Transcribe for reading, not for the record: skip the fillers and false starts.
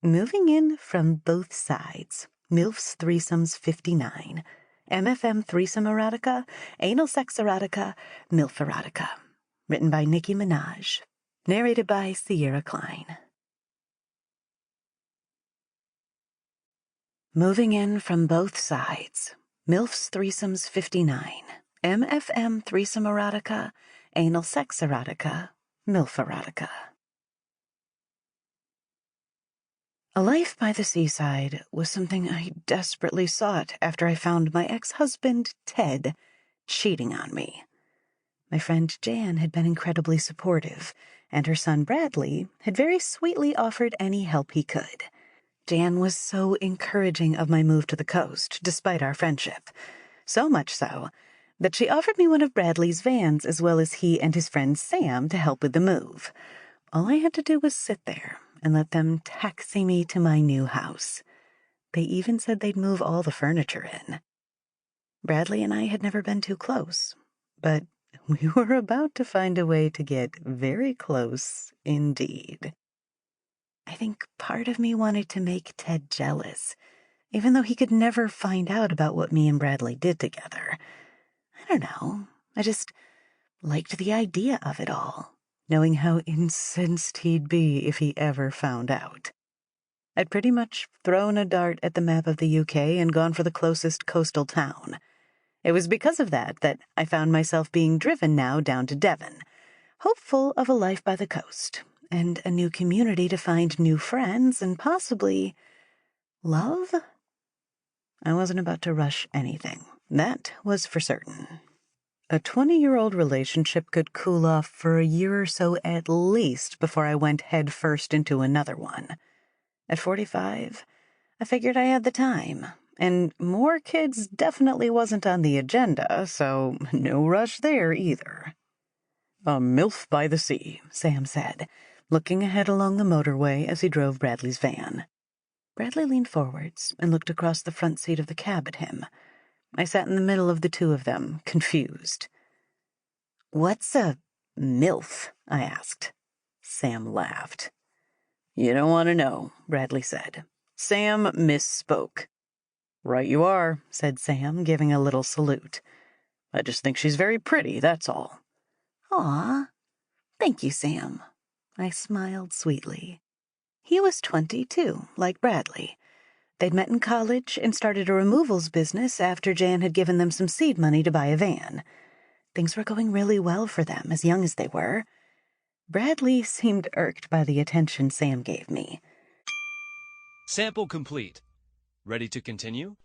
Moving in from both sides. MILF's Threesomes 59. MFM Threesome Erotica, Anal Sex Erotica, MILF Erotica. Written by Nicki Menage. Narrated by Kline. Moving in from both sides. MILF's Threesomes 59. MFM Threesome Erotica, Anal Sex Erotica, MILF Erotica. A life by the seaside was something I desperately sought after I found my ex-husband, Ted, cheating on me. My friend Jan had been incredibly supportive, and her son Bradley had very sweetly offered any help he could. Jan was so encouraging of my move to the coast, despite our friendship. So much so that she offered me one of Bradley's vans as well as he and his friend Sam to help with the move. All I had to do was sit there and let them taxi me to my new house. They even said they'd move all the furniture in. Bradley and I had never been too close, but we were about to find a way to get very close indeed. I think part of me wanted to make Ted jealous, even though he could never find out about what me and Bradley did together. I don't know, I just liked the idea of it all, knowing how incensed he'd be if he ever found out. I'd pretty much thrown a dart at the map of the UK and gone for the closest coastal town. It was because of that I found myself being driven now down to Devon, hopeful of a life by the coast, and a new community to find new friends and possibly love? I wasn't about to rush anything. That was for certain. A 20-year-old relationship could cool off for a year or so at least before I went head first into another one. At 45, I figured I had the time, and more kids definitely wasn't on the agenda, so no rush there either. "A MILF by the sea," Sam said, looking ahead along the motorway as he drove Bradley's van. Bradley leaned forwards and looked across the front seat of the cab at him. I sat in the middle of the two of them, confused. "What's a MILF?" I asked. Sam laughed. "You don't want to know," Bradley said. Sam misspoke. "Right you are," said Sam, giving a little salute. "I just think she's very pretty, that's all." "Aw, thank you, Sam." I smiled sweetly. He was 22, like Bradley. They'd met in college and started a removals business after Jan had given them some seed money to buy a van. Things were going really well for them, as young as they were. Bradley seemed irked by the attention Sam gave me. Sample complete. Ready to continue?